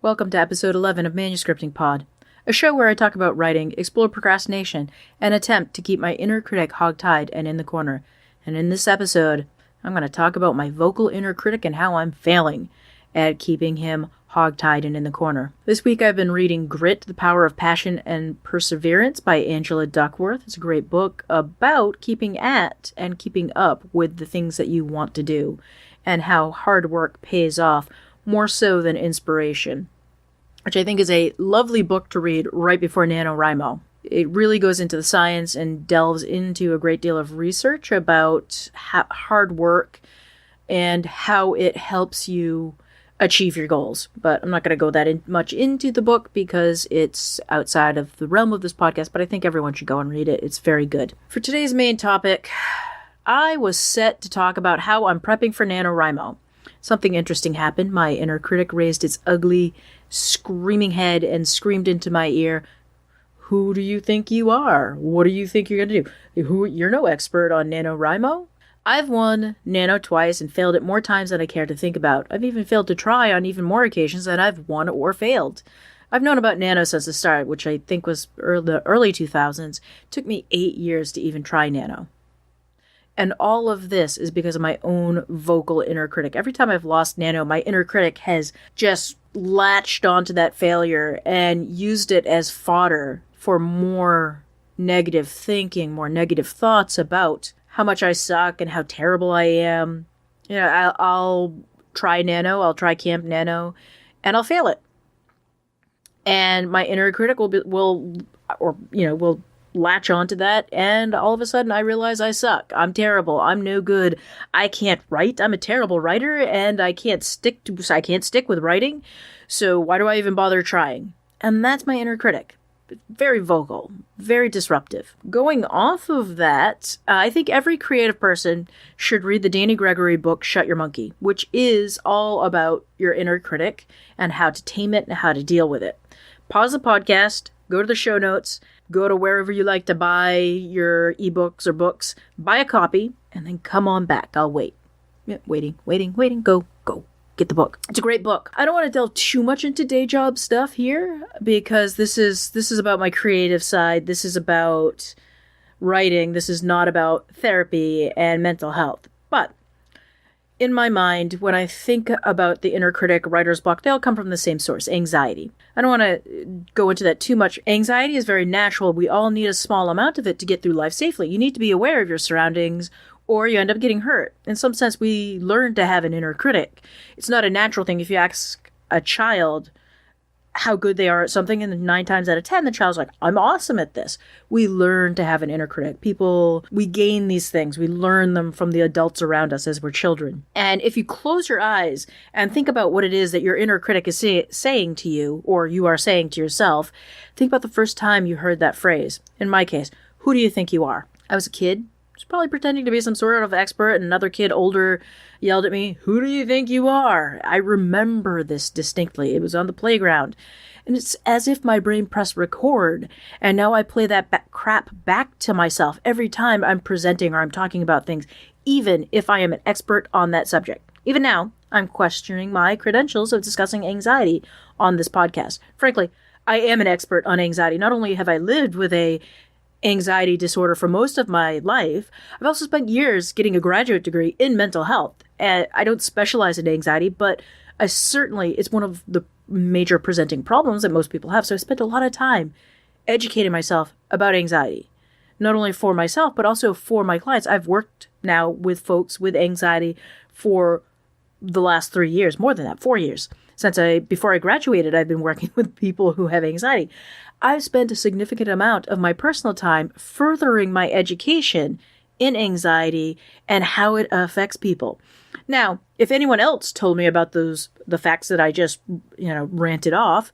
Welcome to episode 11 of Manuscripting Pod, a show where I talk about writing, explore procrastination, and attempt to keep my inner critic hogtied and in the corner. And in this episode, I'm going to talk about my vocal inner critic and how I'm failing at keeping him hogtied and in the corner. This week I've been reading Grit, The Power of Passion and Perseverance by Angela Duckworth. It's a great book about keeping at and keeping up with the things that you want to do and how hard work pays off more so than inspiration, which I think is a lovely book to read right before Nanowrimo. It really goes into the science and delves into a great deal of research about hard work and how it helps you achieve your goals. But I'm not going to go that much into the book because it's outside of the realm of this podcast, but I think everyone should go and read it. It's very good. For today's main topic, I was set to talk about how I'm prepping for Nanowrimo. Something interesting happened. My inner critic raised its ugly, screaming head and screamed into my ear, "Who do you think you are? What do you think you're going to do? You're no expert on Nanowrimo." I've won Nano twice and failed it more times than I care to think about. I've even failed to try on even more occasions than I've won or failed. I've known about Nano since the start, which I think was the early 2000s. It took me 8 years to even try Nano. And all of this is because of my own vocal inner critic. Every time I've lost Nano, my inner critic has just latched onto that failure and used it as fodder for more negative thinking, more negative thoughts about how much I suck and how terrible I am. You know, I'll try Nano, I'll try Camp Nano, and I'll fail it. And my inner critic will latch onto that, and all of a sudden I realize I suck. I'm terrible. I'm no good. I can't write. I'm a terrible writer, and I can't stick with writing. So why do I even bother trying? And that's my inner critic. Very vocal, very disruptive. Going off of that, I think every creative person should read the Danny Gregory book, Shut Your Monkey, which is all about your inner critic and how to tame it and how to deal with it. Pause the podcast, go to the show notes, go to wherever you like to buy your ebooks or books, buy a copy, and then come on back. I'll wait. Yeah, waiting. Go. Get the book. It's a great book. I don't want to delve too much into day job stuff here because this is about my creative side. This is about writing. This is not about therapy and mental health. But in my mind, when I think about the inner critic, writer's block, they all come from the same source, anxiety. I don't want to go into that too much. Anxiety is very natural. We all need a small amount of it to get through life safely. You need to be aware of your surroundings or you end up getting hurt. In some sense, we learn to have an inner critic. It's not a natural thing. If you ask a child how good they are at something, and 9 times out of 10, the child's like, "I'm awesome at this." We learn to have an inner critic. We gain these things. We learn them from the adults around us as we're children. And if you close your eyes and think about what it is that your inner critic is saying to you, or you are saying to yourself, think about the first time you heard that phrase. In my case, "Who do you think you are?" I was a kid. I was probably pretending to be some sort of expert, and another kid older yelled at me, "Who do you think you are?" I remember this distinctly. It was on the playground. And it's as if my brain pressed record, and now I play that crap back to myself every time I'm presenting or I'm talking about things, even if I am an expert on that subject. Even now, I'm questioning my credentials of discussing anxiety on this podcast. Frankly, I am an expert on anxiety. Not only have I lived with a anxiety disorder for most of my life, I've also spent years getting a graduate degree in mental health. And I don't specialize in anxiety, but it's one of the major presenting problems that most people have. So I spent a lot of time educating myself about anxiety, not only for myself, but also for my clients. I've worked now with folks with anxiety for the last 3 years, more than that, 4 years. Before I graduated, I've been working with people who have anxiety. I've spent a significant amount of my personal time furthering my education in anxiety and how it affects people. Now, if anyone else told me about the facts that I just, ranted off,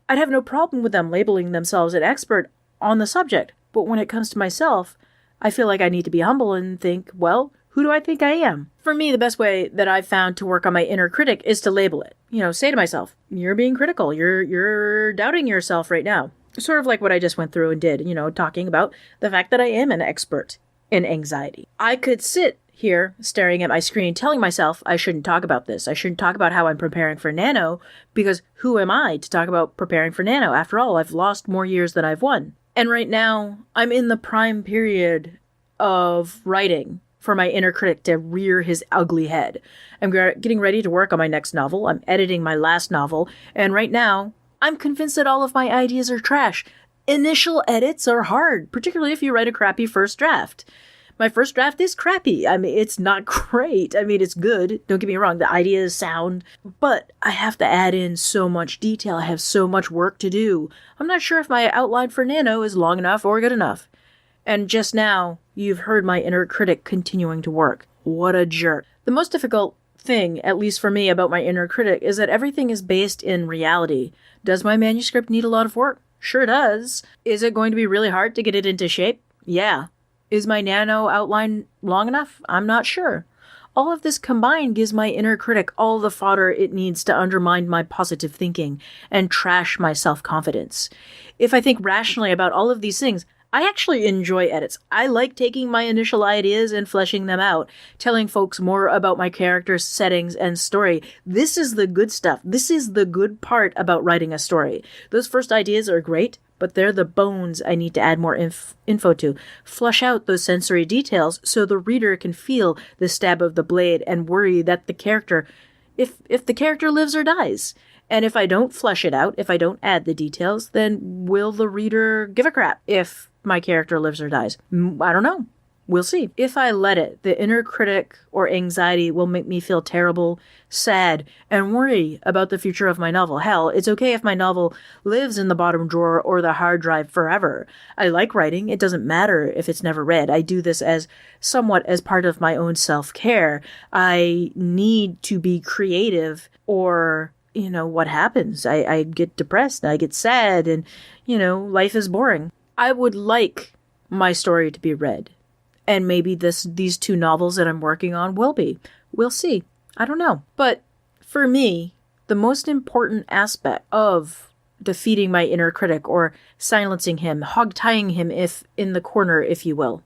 I'd have no problem with them labeling themselves an expert on the subject. But when it comes to myself, I feel like I need to be humble and think, well, who do I think I am? For me, the best way that I've found to work on my inner critic is to label it. Say to myself, "You're being critical. You're doubting yourself right now." Sort of like what I just went through and did, talking about the fact that I am an expert in anxiety. I could sit here staring at my screen telling myself I shouldn't talk about this. I shouldn't talk about how I'm preparing for Nano, because who am I to talk about preparing for Nano? After all, I've lost more years than I've won. And right now, I'm in the prime period of writing for my inner critic to rear his ugly head. I'm getting ready to work on my next novel. I'm editing my last novel. And right now, I'm convinced that all of my ideas are trash. Initial edits are hard, particularly if you write a crappy first draft. My first draft is crappy. I mean, it's not great. I mean, it's good. Don't get me wrong. The ideas sound, but I have to add in so much detail. I have so much work to do. I'm not sure if my outline for Nano is long enough or good enough. And just now, you've heard my inner critic continuing to work. What a jerk. The most difficult thing, at least for me, about my inner critic is that everything is based in reality. Does my manuscript need a lot of work? Sure does. Is it going to be really hard to get it into shape? Yeah. Is my Nano outline long enough? I'm not sure. All of this combined gives my inner critic all the fodder it needs to undermine my positive thinking and trash my self-confidence. If I think rationally about all of these things, I actually enjoy edits. I like taking my initial ideas and fleshing them out, telling folks more about my characters, settings, and story. This is the good stuff. This is the good part about writing a story. Those first ideas are great, but they're the bones I need to add more info to. Flush out those sensory details so the reader can feel the stab of the blade and worry that the character, if the character lives or dies. And if I don't flesh it out, if I don't add the details, then will the reader give a crap if my character lives or dies? I don't know. We'll see. If I let it, the inner critic or anxiety will make me feel terrible, sad, and worry about the future of my novel. Hell, it's okay if my novel lives in the bottom drawer or the hard drive forever. I like writing. It doesn't matter if it's never read. I do this as somewhat as part of my own self-care. I need to be creative, or what happens? I get depressed, I get sad, and, life is boring. I would like my story to be read. And maybe these two novels that I'm working on will be. We'll see. I don't know. But for me, the most important aspect of defeating my inner critic, or silencing him, hog-tying him in the corner, if you will,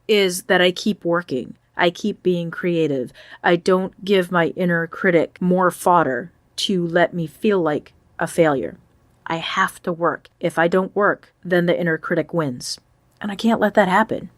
is that I keep working. I keep being creative. I don't give my inner critic more fodder to let me feel like a failure. I have to work. If I don't work, then the inner critic wins. And I can't let that happen.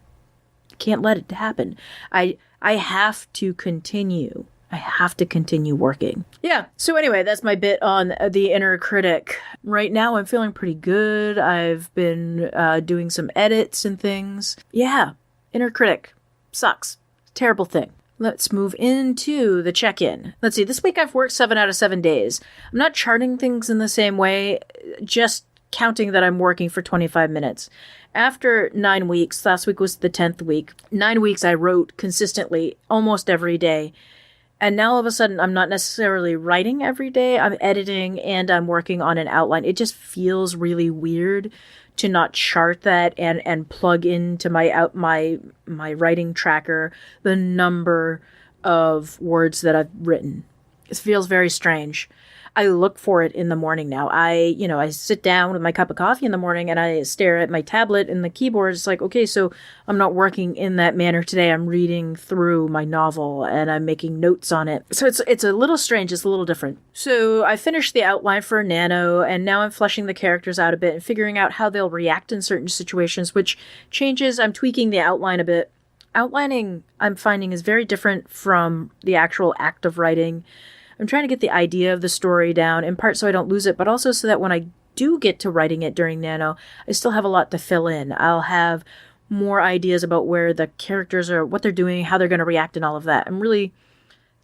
Can't let it happen. I have to continue. I have to continue working. Yeah. So anyway, that's my bit on the inner critic. Right now, I'm feeling pretty good. I've been doing some edits and things. Yeah. Inner critic sucks. Terrible thing. Let's move into the check-in. Let's see. This week I've worked 7 out of 7 days. I'm not charting things in the same way, just counting that I'm working for 25 minutes. After 9 weeks, last week was the 10th week, 9 weeks I wrote consistently almost every day. And now all of a sudden, I'm not necessarily writing every day. I'm editing and I'm working on an outline. It just feels really weird to not chart that and plug into my writing tracker the number of words that I've written. It feels very strange. I look for it in the morning now. I sit down with my cup of coffee in the morning and I stare at my tablet and the keyboard. It's like, okay, so I'm not working in that manner today. I'm reading through my novel and I'm making notes on it. So it's a little strange. It's a little different. So I finished the outline for Nano, and now I'm fleshing the characters out a bit and figuring out how they'll react in certain situations, which changes. I'm tweaking the outline a bit. Outlining, I'm finding, is very different from the actual act of writing. I'm trying to get the idea of the story down, in part so I don't lose it, but also so that when I do get to writing it during Nano, I still have a lot to fill in. I'll have more ideas about where the characters are, what they're doing, how they're going to react, and all of that. I'm really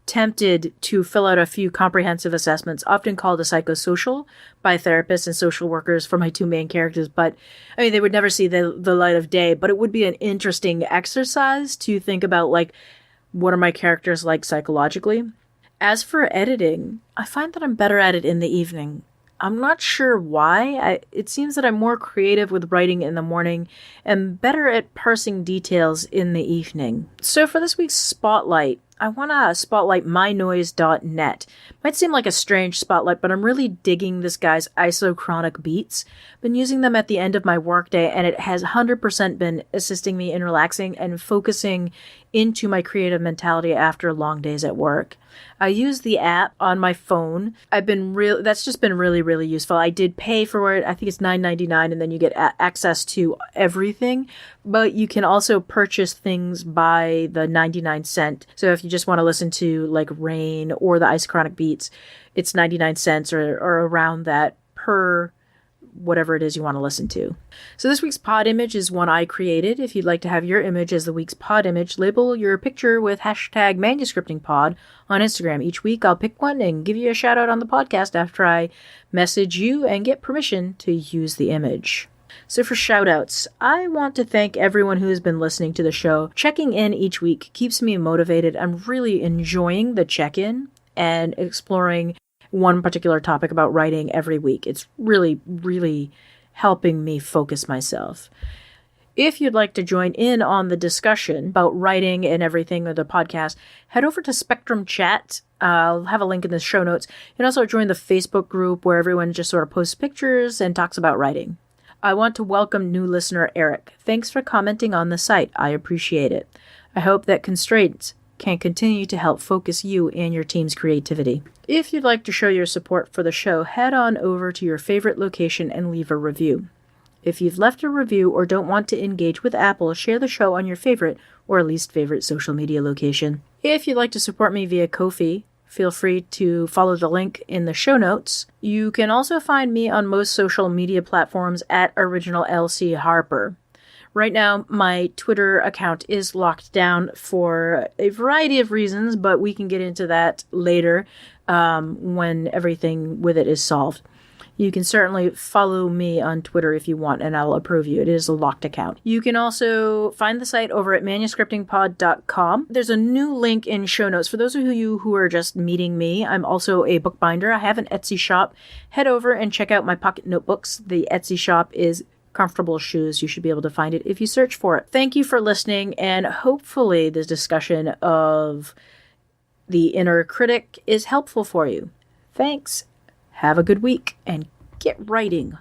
tempted to fill out a few comprehensive assessments, often called a psychosocial, by therapists and social workers for my two main characters. But, I mean, they would never see the light of day, but it would be an interesting exercise to think about, like, what are my characters like psychologically? As for editing, I find that I'm better at it in the evening. I'm not sure why. It seems that I'm more creative with writing in the morning and better at parsing details in the evening. So for this week's spotlight, I want to spotlight mynoise.net. Might seem like a strange spotlight, but I'm really digging this guy's isochronic beats. Been using them at the end of my workday, and it has 100% been assisting me in relaxing and focusing into my creative mentality after long days at work. I use the app on my phone. That's just been really, really useful. I did pay for it. I think it's $9.99, and then you get access to everything. But you can also purchase things by the 99¢. So if you just want to listen to like Rain or the Isochronic Beats, it's 99¢ or around that per whatever it is you want to listen to. So this week's pod image is one I created. If you'd like to have your image as the week's pod image, label your picture with hashtag manuscriptingpod on Instagram. Each week I'll pick one and give you a shout out on the podcast after I message you and get permission to use the image. So for shout outs, I want to thank everyone who has been listening to the show. Checking in each week keeps me motivated. I'm really enjoying the check-in and exploring one particular topic about writing every week. It's really, really helping me focus myself. If you'd like to join in on the discussion about writing and everything of the podcast, head over to Spectrum Chat. I'll have a link in the show notes. You can also join the Facebook group where everyone just sort of posts pictures and talks about writing. I want to welcome new listener Eric. Thanks for commenting on the site. I appreciate it. I hope that constraints can continue to help focus you and your team's creativity. If you'd like to show your support for the show, head on over to your favorite location and leave a review. If you've left a review or don't want to engage with Apple, share the show on your favorite or least favorite social media location. If you'd like to support me via Ko-fi, feel free to follow the link in the show notes. You can also find me on most social media platforms at Original LC Harper. Right now, my Twitter account is locked down for a variety of reasons, but we can get into that later when everything with it is solved. You can certainly follow me on Twitter if you want, and I'll approve you. It is a locked account. You can also find the site over at manuscriptingpod.com. There's a new link in show notes. For those of you who are just meeting me, I'm also a bookbinder. I have an Etsy shop. Head over and check out my pocket notebooks. The Etsy shop is Comfortable Shoes. You should be able to find it if you search for it. Thank you for listening, and hopefully this discussion of the inner critic is helpful for you. Thanks. Have a good week and get writing.